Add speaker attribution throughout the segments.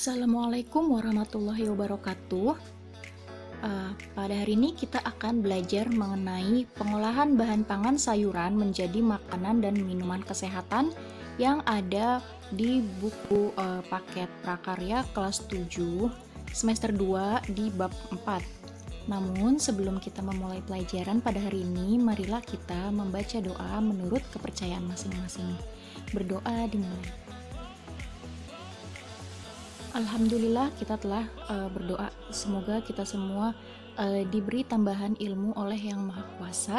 Speaker 1: Assalamualaikum warahmatullahi wabarakatuh. Pada hari ini kita akan belajar mengenai pengolahan bahan pangan sayuran menjadi makanan dan minuman kesehatan yang ada di buku paket prakarya kelas 7 semester 2 di bab 4. Namun sebelum kita memulai pelajaran pada hari ini, marilah kita membaca doa menurut kepercayaan masing-masing. Berdoa dimulai. Alhamdulillah kita telah berdoa, semoga kita semua diberi tambahan ilmu oleh Yang Maha Kuasa,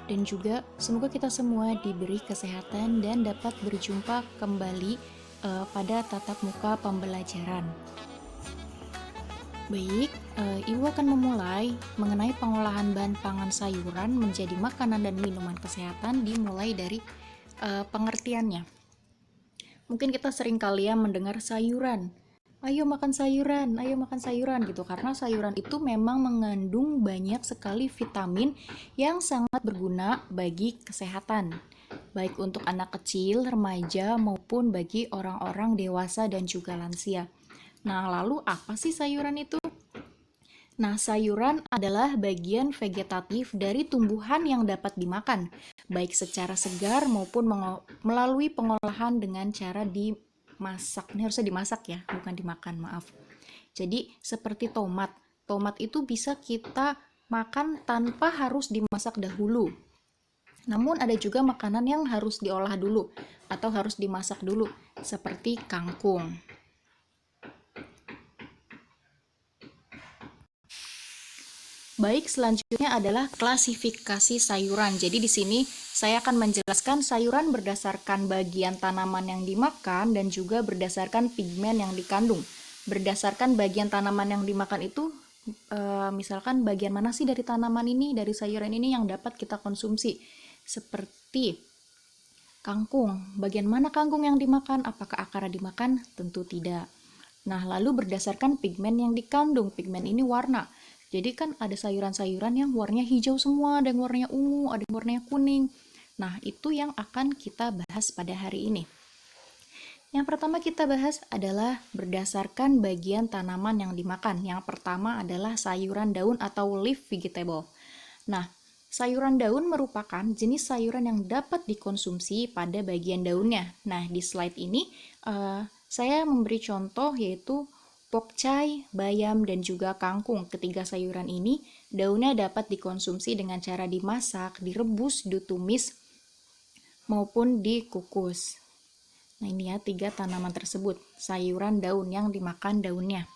Speaker 1: dan juga semoga kita semua diberi kesehatan dan dapat berjumpa kembali pada tatap muka pembelajaran. Baik, Ibu akan memulai mengenai pengolahan bahan pangan sayuran menjadi makanan dan minuman kesehatan, dimulai dari pengertiannya. Mungkin kita sering kali ya mendengar sayuran, ayo makan sayuran gitu, karena sayuran itu memang mengandung banyak sekali vitamin yang sangat berguna bagi kesehatan, baik untuk anak kecil, remaja, maupun bagi orang-orang dewasa dan juga lansia. Nah, lalu apa sih sayuran itu? Nah, sayuran adalah bagian vegetatif dari tumbuhan yang dapat dimakan, baik secara segar maupun melalui pengolahan dengan cara dimasak. Ini harusnya dimasak ya, bukan dimakan, maaf. Jadi seperti tomat. Tomat itu bisa kita makan tanpa harus dimasak dahulu. Namun ada juga makanan yang harus diolah dulu atau harus dimasak dulu, seperti kangkung. Baik, selanjutnya adalah klasifikasi sayuran. Jadi di sini saya akan menjelaskan sayuran berdasarkan bagian tanaman yang dimakan dan juga berdasarkan pigmen yang dikandung. Berdasarkan bagian tanaman yang dimakan itu, misalkan bagian mana sih dari tanaman ini, dari sayuran ini yang dapat kita konsumsi. Seperti kangkung, bagian mana kangkung yang dimakan? Apakah akarnya dimakan? Tentu tidak. Nah, lalu berdasarkan pigmen yang dikandung, pigmen ini warna. Jadi kan ada sayuran-sayuran yang warnanya hijau semua, ada yang warnanya ungu, ada yang warnanya kuning. Nah, itu yang akan kita bahas pada hari ini. Yang pertama kita bahas adalah berdasarkan bagian tanaman yang dimakan. Yang pertama adalah sayuran daun atau leaf vegetable. Nah, sayuran daun merupakan jenis sayuran yang dapat dikonsumsi pada bagian daunnya. Nah, di slide ini saya memberi contoh yaitu pokcai, bayam, dan juga kangkung. Ketiga sayuran ini, daunnya dapat dikonsumsi dengan cara dimasak, direbus, ditumis, maupun dikukus. Nah, ini ya 3 tanaman tersebut, sayuran daun yang dimakan daunnya.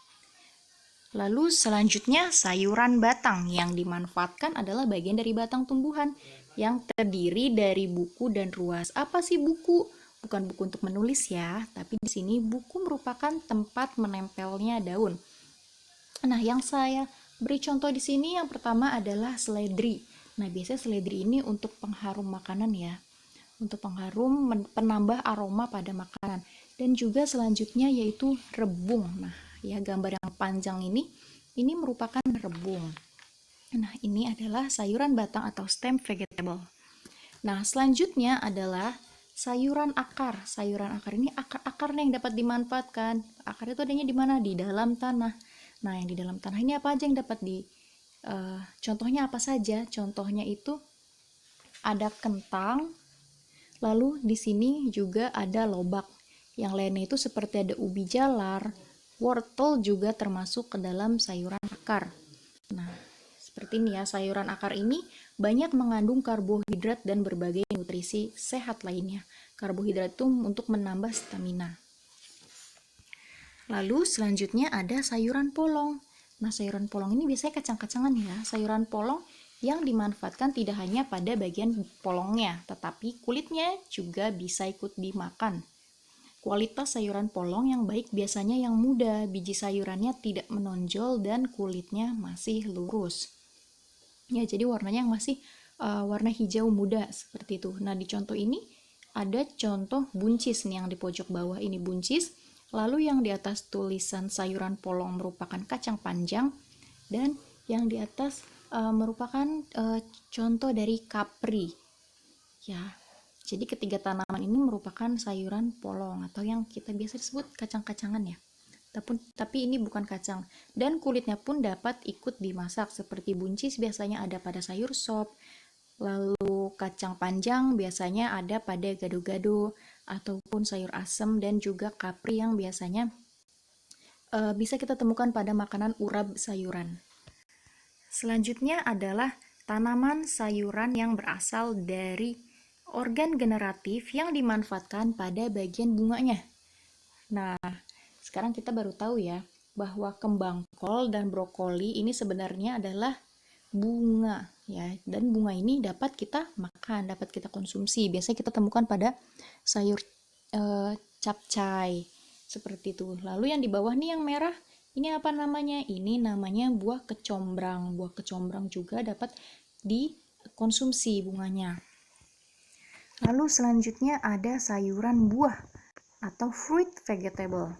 Speaker 1: Lalu selanjutnya sayuran batang, yang dimanfaatkan adalah bagian dari batang tumbuhan yang terdiri dari buku dan ruas. Apa sih buku? Bukan buku untuk menulis ya, tapi di sini buku merupakan tempat menempelnya daun. Nah, yang saya beri contoh di sini yang pertama adalah seledri. Nah, biasanya seledri ini untuk pengharum makanan ya, untuk pengharum, penambah aroma pada makanan. Dan juga selanjutnya yaitu rebung. Nah, ya gambar yang panjang ini merupakan rebung. Nah, ini adalah sayuran batang atau stem vegetable. Nah, selanjutnya adalah sayuran akar. Sayuran akar ini akar-akarnya yang dapat dimanfaatkan. Akar itu adanya di mana? Di dalam tanah. Nah, yang di dalam tanah ini apa aja yang dapat contohnya apa saja? Contohnya itu ada kentang, lalu di sini juga ada lobak. Yang lainnya itu seperti ada ubi jalar, wortel juga termasuk ke dalam sayuran akar. Nah, seperti ini ya, sayuran akar ini banyak mengandung karbohidrat dan berbagai nutrisi sehat lainnya. Karbohidrat itu untuk menambah stamina. Lalu selanjutnya ada sayuran polong. Nah, sayuran polong ini biasanya kacang-kacangan ya. Sayuran polong yang dimanfaatkan tidak hanya pada bagian polongnya, tetapi kulitnya juga bisa ikut dimakan. Kualitas sayuran polong yang baik biasanya yang muda, biji sayurannya tidak menonjol dan kulitnya masih lurus. Ya, jadi warnanya yang masih warna hijau muda seperti itu. Nah, di contoh ini ada contoh buncis nih, yang di pojok bawah ini buncis. Lalu yang di atas tulisan sayuran polong merupakan kacang panjang, dan yang di atas merupakan contoh dari kapri. Ya, jadi ketiga tanaman ini merupakan sayuran polong atau yang kita biasa sebut kacang-kacangan ya. tapi ini bukan kacang. Dan kulitnya pun dapat ikut dimasak, seperti buncis biasanya ada pada sayur sop, lalu kacang panjang biasanya ada pada gado-gado, ataupun sayur asem dan juga kapri yang biasanya bisa kita temukan pada makanan urap sayuran. Selanjutnya adalah tanaman sayuran yang berasal dari organ generatif yang dimanfaatkan pada bagian bunganya. Nah, sekarang kita baru tahu ya bahwa kembang kol dan brokoli ini sebenarnya adalah bunga ya, dan bunga ini dapat kita makan, dapat kita konsumsi. Biasanya kita temukan pada sayur capcay seperti itu. Lalu yang di bawah nih yang merah, ini apa namanya? Ini namanya buah kecombrang. Buah kecombrang juga dapat dikonsumsi bunganya. Lalu selanjutnya ada sayuran buah atau fruit vegetable.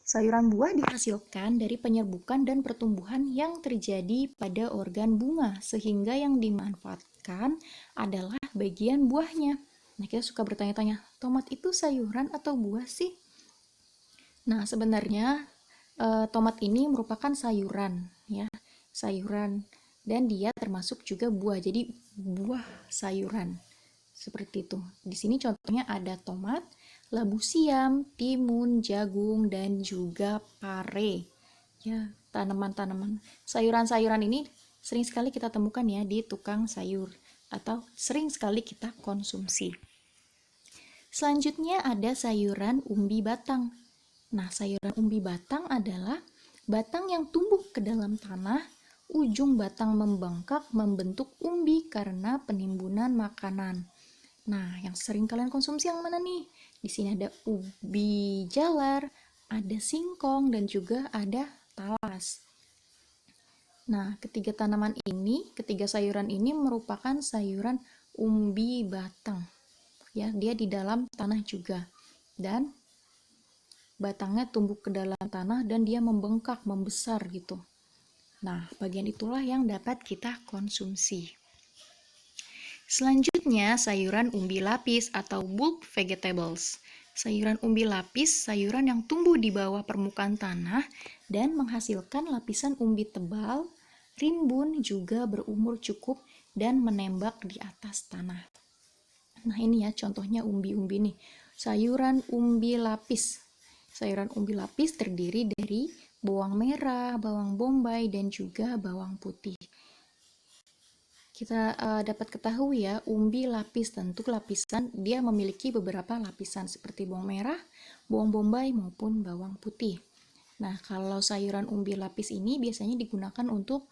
Speaker 1: Sayuran buah dihasilkan dari penyerbukan dan pertumbuhan yang terjadi pada organ bunga, sehingga yang dimanfaatkan adalah bagian buahnya. Nah, kita suka bertanya-tanya, tomat itu sayuran atau buah sih? Nah, sebenarnya tomat ini merupakan sayuran, ya, sayuran, dan dia termasuk juga buah, jadi buah sayuran. Seperti itu. Di sini contohnya ada tomat, labu siam, timun, jagung, dan juga pare. Ya, tanaman-tanaman. Sayuran-sayuran ini sering sekali kita temukan ya di tukang sayur atau sering sekali kita konsumsi. Selanjutnya ada sayuran umbi batang. Nah, sayuran umbi batang adalah batang yang tumbuh ke dalam tanah, ujung batang membengkak membentuk umbi karena penimbunan makanan. Nah, yang sering kalian konsumsi yang mana nih? Di sini ada ubi jalar, ada singkong, dan juga ada talas. Nah, ketiga sayuran ini merupakan sayuran umbi batang. Ya, dia di dalam tanah juga. Dan batangnya tumbuh ke dalam tanah dan dia membengkak, membesar gitu. Nah, bagian itulah yang dapat kita konsumsi. Selanjutnya, sayuran umbi lapis atau bulb vegetables. Sayuran umbi lapis, sayuran yang tumbuh di bawah permukaan tanah dan menghasilkan lapisan umbi tebal, rimbun, juga berumur cukup dan menembak di atas tanah. Nah, ini ya contohnya umbi-umbi nih. Sayuran umbi lapis. Sayuran umbi lapis terdiri dari bawang merah, bawang bombay, dan juga bawang putih. Kita dapat ketahui ya, umbi lapis tentu lapisan, dia memiliki beberapa lapisan seperti bawang merah, bawang bombay, maupun bawang putih. Nah, kalau sayuran umbi lapis ini biasanya digunakan untuk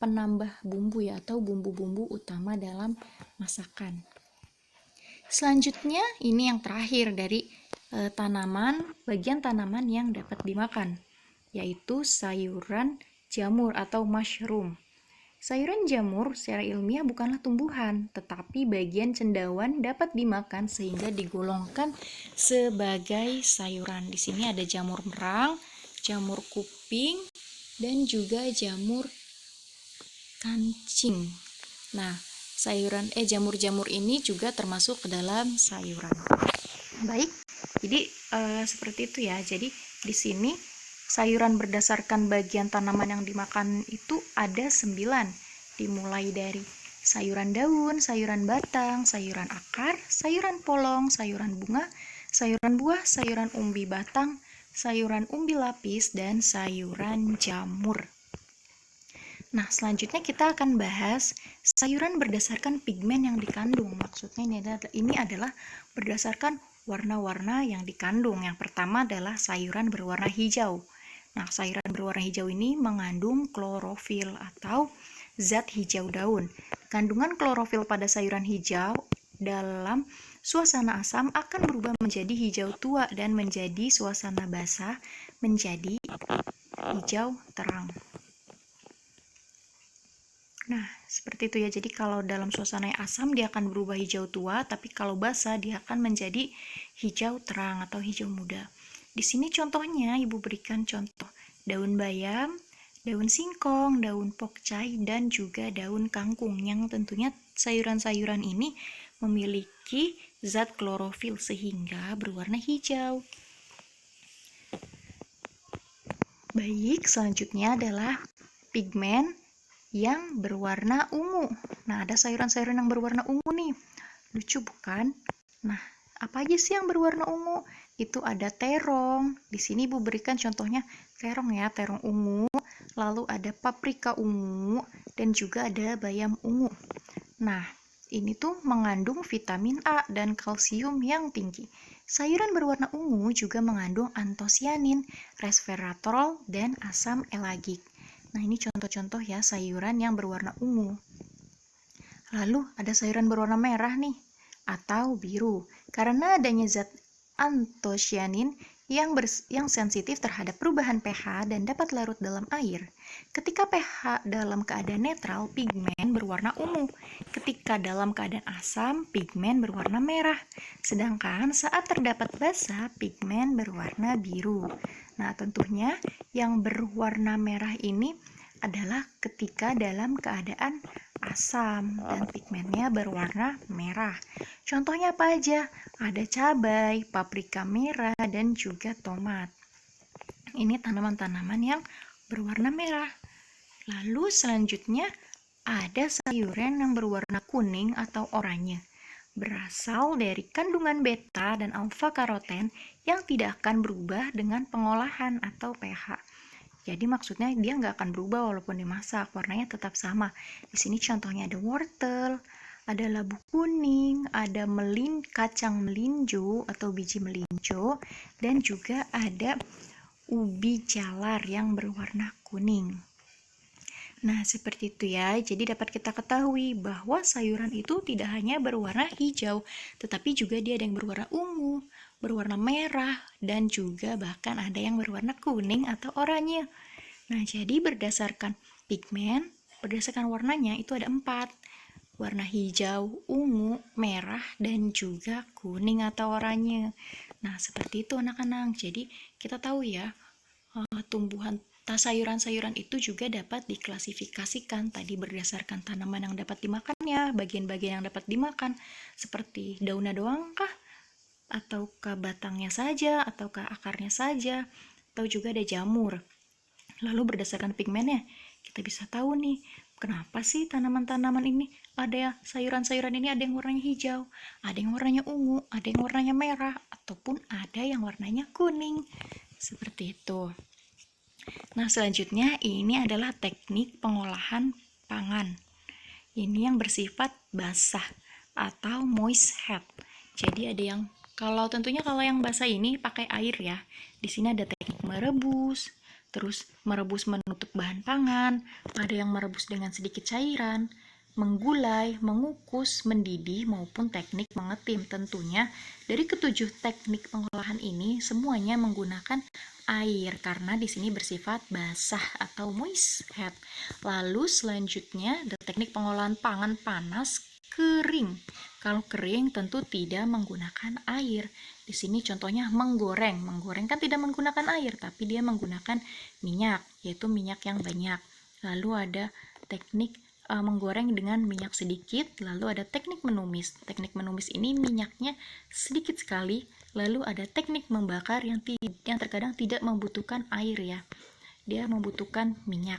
Speaker 1: penambah bumbu ya, atau bumbu-bumbu utama dalam masakan. Selanjutnya, ini yang terakhir dari bagian tanaman yang dapat dimakan, yaitu sayuran jamur atau mushroom. Sayuran jamur secara ilmiah bukanlah tumbuhan, tetapi bagian cendawan dapat dimakan sehingga digolongkan sebagai sayuran. Di sini ada jamur merang, jamur kuping, dan juga jamur kancing. Nah, jamur-jamur ini juga termasuk ke dalam sayuran. Baik, jadi seperti itu ya. Jadi di sini sayuran berdasarkan bagian tanaman yang dimakan itu ada 9, dimulai dari sayuran daun, sayuran batang, sayuran akar, sayuran polong, sayuran bunga, sayuran buah, sayuran umbi batang, sayuran umbi lapis, dan sayuran jamur. Nah, selanjutnya kita akan bahas sayuran berdasarkan pigmen yang dikandung. Maksudnya ini adalah berdasarkan warna-warna yang dikandung. Yang pertama adalah sayuran berwarna hijau. Nah, sayuran berwarna hijau ini mengandung klorofil atau zat hijau daun. Kandungan klorofil pada sayuran hijau dalam suasana asam akan berubah menjadi hijau tua dan menjadi suasana basah menjadi hijau terang. Nah, seperti itu ya. Jadi kalau dalam suasana yang asam dia akan berubah hijau tua, tapi kalau basah dia akan menjadi hijau terang atau hijau muda. Di sini contohnya Ibu berikan contoh daun bayam, daun singkong, daun pokcai, dan juga daun kangkung, yang tentunya sayuran-sayuran ini memiliki zat klorofil sehingga berwarna hijau. Baik, selanjutnya adalah pigmen yang berwarna ungu. Nah, ada sayuran-sayuran yang berwarna ungu nih. Lucu bukan? Nah, apa aja sih yang berwarna ungu? Itu ada terong. Di sini Ibu berikan contohnya terong ya, terong ungu. Lalu ada paprika ungu dan juga ada bayam ungu. Nah, ini tuh mengandung vitamin A dan kalsium yang tinggi. Sayuran berwarna ungu juga mengandung antosianin, resveratrol, dan asam elagik. Nah, ini contoh-contoh ya sayuran yang berwarna ungu. Lalu ada sayuran berwarna merah nih, atau biru. Karena adanya zat antosianin yang sensitif terhadap perubahan pH dan dapat larut dalam air. Ketika pH dalam keadaan netral, pigmen berwarna ungu. Ketika dalam keadaan asam, pigmen berwarna merah. Sedangkan saat terdapat basa, pigmen berwarna biru. Nah, tentunya yang berwarna merah ini adalah ketika dalam keadaan asam dan pigmennya berwarna merah. Contohnya apa aja? Ada cabai, paprika merah, dan juga tomat. Ini tanaman-tanaman yang berwarna merah. Lalu selanjutnya ada sayuran yang berwarna kuning atau oranye. Berasal dari kandungan beta dan alfa karoten yang tidak akan berubah dengan pengolahan atau pH. Jadi maksudnya dia nggak akan berubah walaupun dimasak, warnanya tetap sama. Di sini contohnya ada wortel, ada labu kuning, ada kacang melinjo atau biji melinjo, dan juga ada ubi jalar yang berwarna kuning. Nah, seperti itu ya. Jadi dapat kita ketahui bahwa sayuran itu tidak hanya berwarna hijau, tetapi juga dia ada yang berwarna ungu, berwarna merah, dan juga bahkan ada yang berwarna kuning atau oranye. Nah, jadi berdasarkan pigmen, berdasarkan warnanya itu ada 4. Warna hijau, ungu, merah, dan juga kuning atau oranye. Nah, seperti itu anak-anak. Jadi kita tahu ya, tumbuhan sayuran-sayuran itu juga dapat diklasifikasikan tadi berdasarkan tanaman yang dapat dimakannya, bagian-bagian yang dapat dimakan, seperti daunnya doang kah? Ataukah batangnya saja, ataukah akarnya saja, atau juga ada jamur. Lalu berdasarkan pigmennya, kita bisa tahu nih, kenapa sih tanaman-tanaman ini ada sayuran-sayuran ini ada yang warnanya hijau, ada yang warnanya ungu, ada yang warnanya merah, ataupun ada yang warnanya kuning. Seperti itu. Nah, selanjutnya ini adalah teknik pengolahan pangan. Ini yang bersifat basah atau moist head. Jadi ada yang tentunya kalau yang basah ini pakai air ya. Di sini ada teknik merebus, terus merebus menutup bahan pangan, ada yang merebus dengan sedikit cairan, menggulai, mengukus, mendidih maupun teknik mengetim. Tentunya dari ketujuh teknik pengolahan ini semuanya menggunakan air karena di sini bersifat basah atau moist head. Lalu selanjutnya ada teknik pengolahan pangan panas kering. Kalau kering tentu tidak menggunakan air. Di sini contohnya menggoreng. Menggoreng kan tidak menggunakan air, tapi dia menggunakan minyak, yaitu minyak yang banyak. Lalu ada teknik menggoreng dengan minyak sedikit, lalu ada teknik menumis. Teknik menumis ini minyaknya sedikit sekali, lalu ada teknik membakar yang terkadang tidak membutuhkan air ya. Dia membutuhkan minyak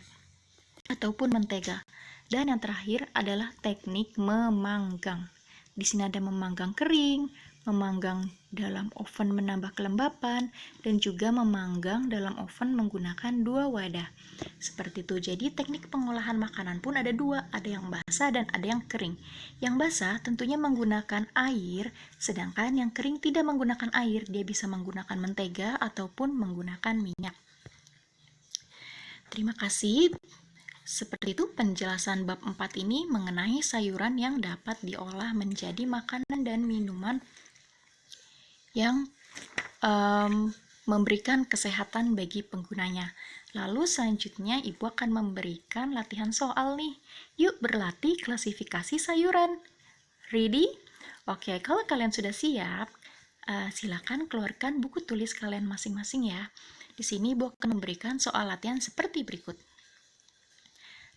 Speaker 1: ataupun mentega. Dan yang terakhir adalah teknik memanggang. Di sini ada memanggang kering, memanggang dalam oven menambah kelembapan, dan juga memanggang dalam oven menggunakan 2 wadah. Seperti itu. Jadi teknik pengolahan makanan pun ada 2, ada yang basah dan ada yang kering. Yang basah tentunya menggunakan air, sedangkan yang kering tidak menggunakan air, dia bisa menggunakan mentega ataupun menggunakan minyak. Terima kasih. Seperti itu penjelasan bab 4 ini mengenai sayuran yang dapat diolah menjadi makanan dan minuman yang memberikan kesehatan bagi penggunanya. Lalu selanjutnya Ibu akan memberikan latihan soal nih. Yuk berlatih klasifikasi sayuran. Ready? Oke, kalau kalian sudah siap, silakan keluarkan buku tulis kalian masing-masing ya. Di sini Ibu akan memberikan soal latihan seperti berikut.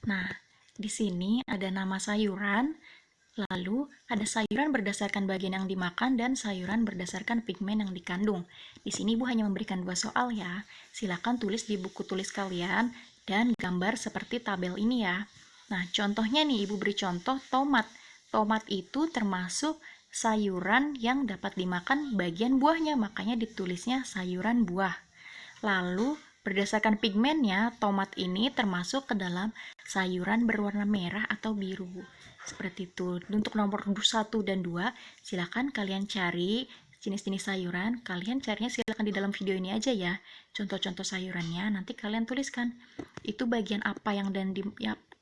Speaker 1: Nah, di sini ada nama sayuran, Lalu, ada sayuran berdasarkan bagian yang dimakan dan sayuran berdasarkan pigmen yang dikandung. Di sini Ibu hanya memberikan 2 soal ya. Silakan tulis di buku tulis kalian dan gambar seperti tabel ini ya. Nah, contohnya nih Ibu beri contoh tomat. Tomat itu termasuk sayuran yang dapat dimakan bagian buahnya, makanya ditulisnya sayuran buah. Lalu, berdasarkan pigmennya, tomat ini termasuk ke dalam sayuran berwarna merah atau biru. Seperti itu. Untuk nomor 1 dan 2, silakan kalian cari jenis-jenis sayuran. Kalian carinya silakan di dalam video ini aja ya. Contoh-contoh sayurannya nanti kalian tuliskan. Itu bagian apa yang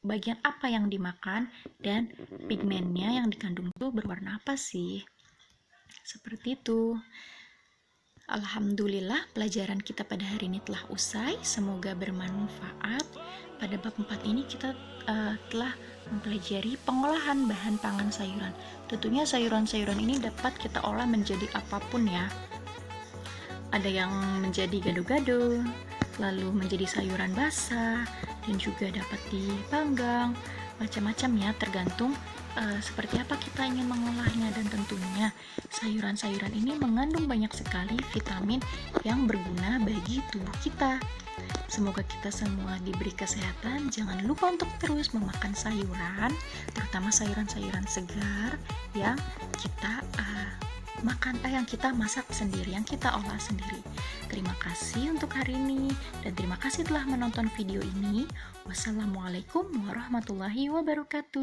Speaker 1: bagian apa yang dimakan dan pigmennya yang dikandung itu berwarna apa sih? Seperti itu. Alhamdulillah, pelajaran kita pada hari ini telah usai. Semoga bermanfaat. Pada bab 4 ini kita telah mempelajari pengolahan bahan pangan sayuran. Tentunya sayuran-sayuran ini dapat kita olah menjadi apapun ya. Ada yang menjadi gado-gado, lalu menjadi sayuran basah, dan juga dapat dipanggang. Macam-macam ya, tergantung seperti apa kita ingin mengolahnya. Dan tentunya sayuran-sayuran ini mengandung banyak sekali vitamin yang berguna bagi tubuh kita. Semoga kita semua diberi kesehatan. Jangan lupa untuk terus memakan sayuran, terutama sayuran-sayuran segar yang kita makan, yang kita masak sendiri, yang kita olah sendiri. Terima kasih untuk hari ini, dan terima kasih telah menonton video ini. Wassalamualaikum warahmatullahi wabarakatuh.